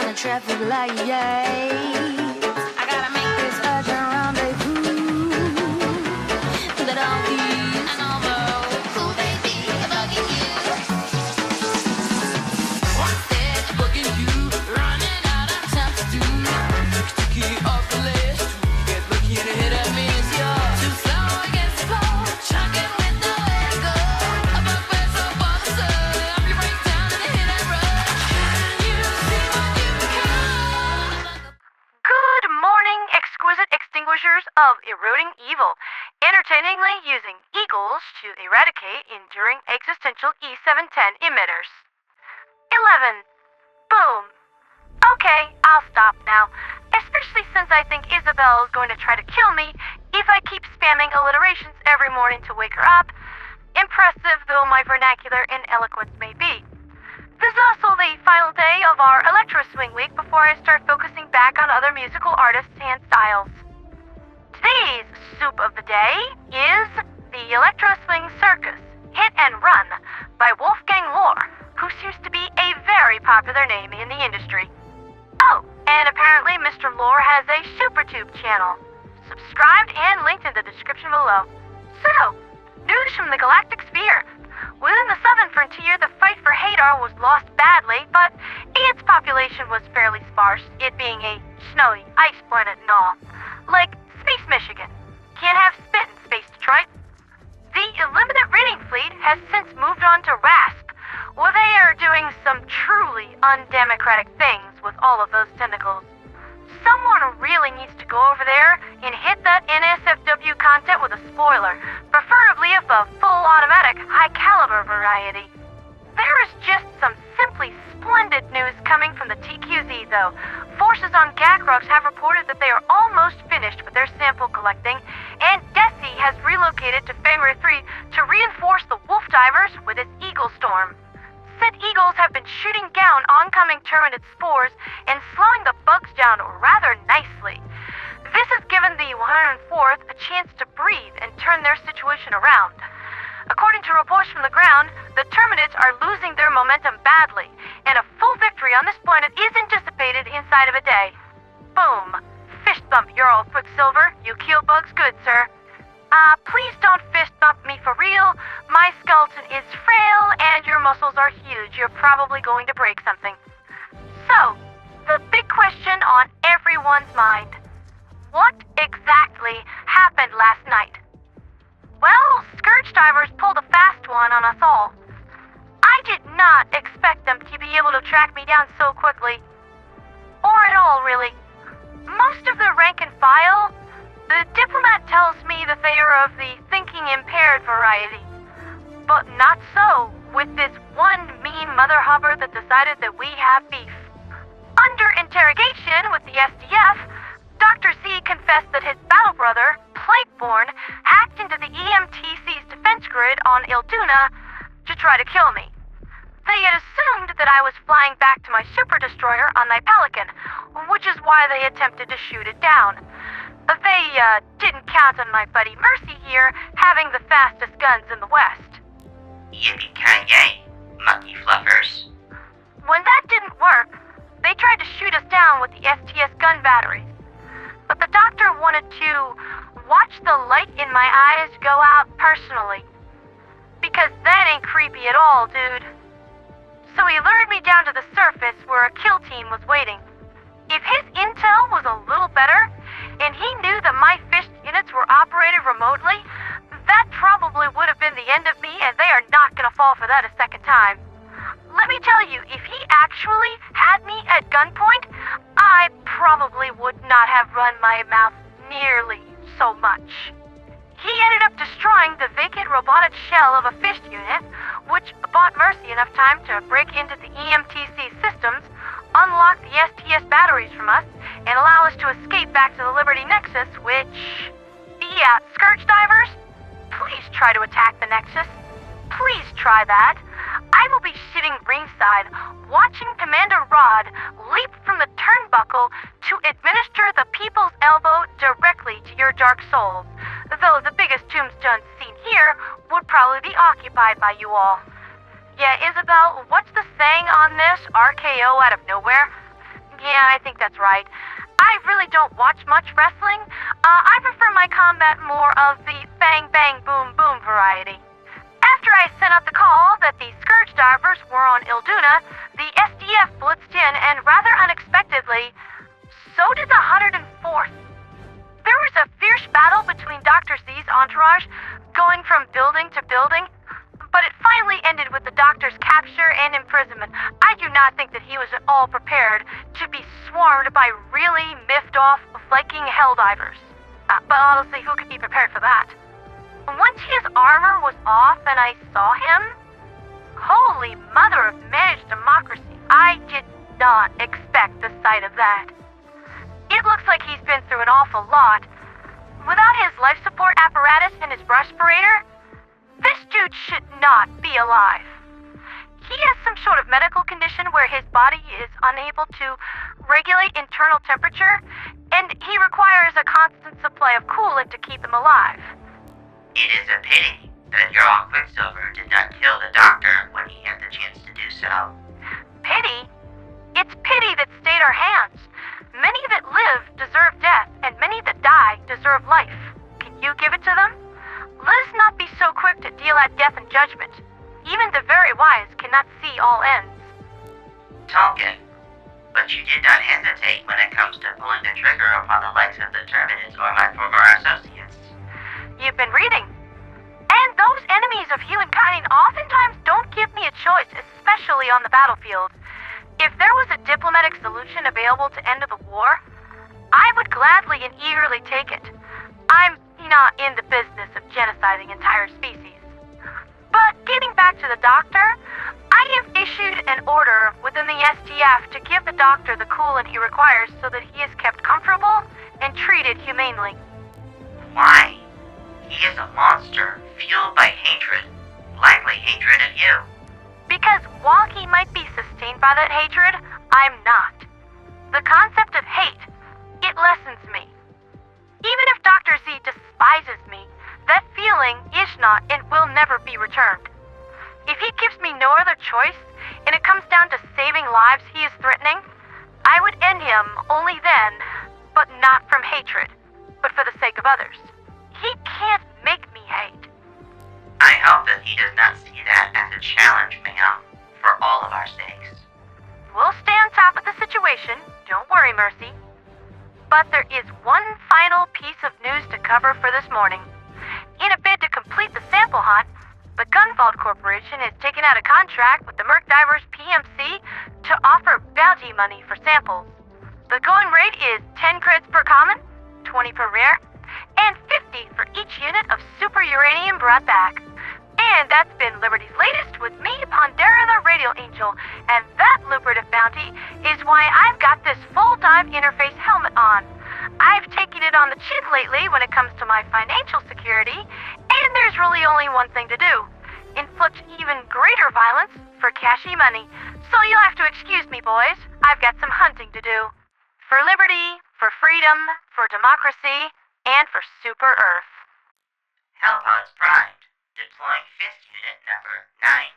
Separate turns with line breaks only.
the traffic light. I gotta make this urgent rendezvous. That all these and all those cool baby are bugging you. One step bugging you, running out of time to do. Sticky off the list, get lucky and hit a miss. You're too slow against the floor, chugging with nowhere to go. A bug bears up on the sun, up your breakdown and hit and run. Can you see what you become?
Good morning, exquisite extinguishers of eroding evil, entertainingly using eagles to eradicate enduring existential E710 emitters. 11. Boom. Okay, I'll stop now, especially since I think Isabel is going to try to kill me if I keep spamming alliterations every morning to wake her up, impressive though my vernacular and eloquence may be. This is also the final day of our Electro Swing Week before I start focusing back on other musical artists and styles. Today's soup of the day is the Electro Swing Circus Hit and Run by Wolfgang Lohr, who seems to be a very popular name in the industry. Oh, and apparently Mr. Lohr has a SuperTube channel. Subscribed and linked in the description below. So, news from the galactic sphere. Within the southern frontier, the fight for Hadar was lost badly, but its population was fairly sparse, it being a snowy ice planet and all. Like Space Michigan. Can't have spit in Space Detroit. The Illuminate raiding fleet has since moved on to Rasp, where they are doing some truly undemocratic things with all of those tentacles. Someone really needs to go over there and hit that NSFW content with a spoiler, preferably of a full automatic, high-caliber variety. There is just some simply splendid news coming from the TQZ, though. Forces on Gacrux have reported that they are almost finished with their sample collecting, and Decay has relocated to Fenrir III to reinforce the BugDivers with its Eagle Storm. Said eagles have been shooting down oncoming Terminid spores and slowing the bugs down rather nicely. This has given the 104th a chance to breathe and turn their situation around. According to reports from the ground, the Terminids are losing their momentum badly, and a full victory on this planet is anticipated inside of a day. Boom. Fist bump your old Quicksilver. You kill bugs good, sir. Please don't fist bump me for real. My skeleton is frail and your muscles are huge. You're probably going to break something. So, the big question on everyone's mind. What exactly happened last night? Well, ScourgeDivers pulled a fast one on us all. I did not expect them to be able to track me down so quickly. Or at all, really. Most of the rank and file, the diplomat tells me that they are of the thinking impaired variety. But not so with this one mean mother hubber that decided that we have beef. Under interrogation with the SDF, Dr. Z confessed that his battle brother, Plagueborn, hacked into the EMTC's defense grid on Ilduna to try to kill me. They had assumed that I was flying back to my super destroyer on my Pelican, which is why they attempted to shoot it down. They didn't count on my buddy Mercy here having the fastest guns in the West.
Yippee-ki-yay, monkey fluffers.
When that didn't work, they tried to shoot us down with the STS gun batteries. But the doctor wanted to watch the light in my eyes go out personally. Because that ain't creepy at all, dude. So he lured me down to the surface where a kill team was waiting. If his intel was a little better, and he knew that my fist units were operated remotely, that probably would have been the end of me, and they are not gonna fall for that a second time. Let me tell you, if he actually had me at gunpoint, I probably would not have run my mouth nearly so much. He ended up destroying the vacant robotic shell of a fist unit, which bought Mercy enough time to break into the EMTC systems, unlock the STS batteries from us, and allow us to escape back to the Liberty Nexus, which... Yeah, ScourgeDivers, please try to attack the Nexus. Please try that. I will be sitting ringside, watching Commander Rod leap from the turnbuckle to administer the People's Elbow directly to your dark souls, though the biggest tombstone seen here would probably be occupied by you all. Yeah, Isabel, what's the saying on this? RKO out of nowhere? Yeah, I think that's right. I really don't watch much wrestling. I prefer my combat more of the bang bang boom boom variety. After I sent out the call that the ScourgeDivers were on Ilduna, the SDF blitzed in, and rather unexpectedly, so did the 104th. There was a fierce battle between Dr. Z's entourage, going from building to building, but it finally ended with the Doctor's capture and imprisonment. I do not think that he was at all prepared to be swarmed by really miffed-off Viking helldivers. But honestly, who could be prepared for that? Once his armor was off and I saw him, holy mother of managed democracy, I did not expect the sight of that. It looks like he's been through an awful lot. Without his life support apparatus and his respirator, this dude should not be alive. He has some sort of medical condition where his body is unable to regulate internal temperature, and he requires a constant supply of coolant to keep him alive.
It is a pity that your own Quicksilver did not kill the Doctor when he had the chance to do so.
Pity? It's pity that stayed our hands. Many that live deserve death, and many that die deserve life. Can you give it to them? Let us not be so quick to deal out death and judgment. Even the very wise cannot see all ends.
Tonkin, but you did not hesitate when it comes to pulling the trigger upon the likes of the Terminids or my former associates.
You've been reading. And those enemies of humankind oftentimes don't give me a choice, especially on the battlefield. If there was a diplomatic solution available to end the war, I would gladly and eagerly take it. I'm not in the business of genociding entire species. But getting back to the Doctor, I have issued an order within the STF to give the Doctor the coolant he requires so that he is kept comfortable and treated humanely.
Why? He is a monster, fueled by hatred. Likely hatred of you.
Because while he might be sustained by that hatred, I'm not. The concept of hate, it lessens me. Even if Dr. Z despises me, that feeling is not and will never be returned. If he gives me no other choice, and it comes down to saving lives he is threatening, I would end him only then, but not from hatred, but for the sake of others. He can't make me hate.
I hope that he does not see that as a challenge, ma'am, for all of our sakes.
We'll stay on top of the situation, don't worry, Mercy. But there is one final piece of news to cover for this morning. In a bid to complete the sample hunt, the Gunvald Corporation has taken out a contract with the BugDivers PMC to offer bounty money for samples. The going rate is 10 credits per common, 20 per rare, and 50 for each unit of super uranium brought back. And that's been Liberty's latest with me, Pandera the Radio Angel, and that lucrative bounty is why I've got this full-time interface helmet on. I've taken it on the chin lately when it comes to my financial security, and there's really only one thing to do: inflict even greater violence for cashy money. So you'll have to excuse me, boys. I've got some hunting to do. For liberty, for freedom, for democracy, and for Super Earth.
Hellpods primed. Deploying fist unit number 9.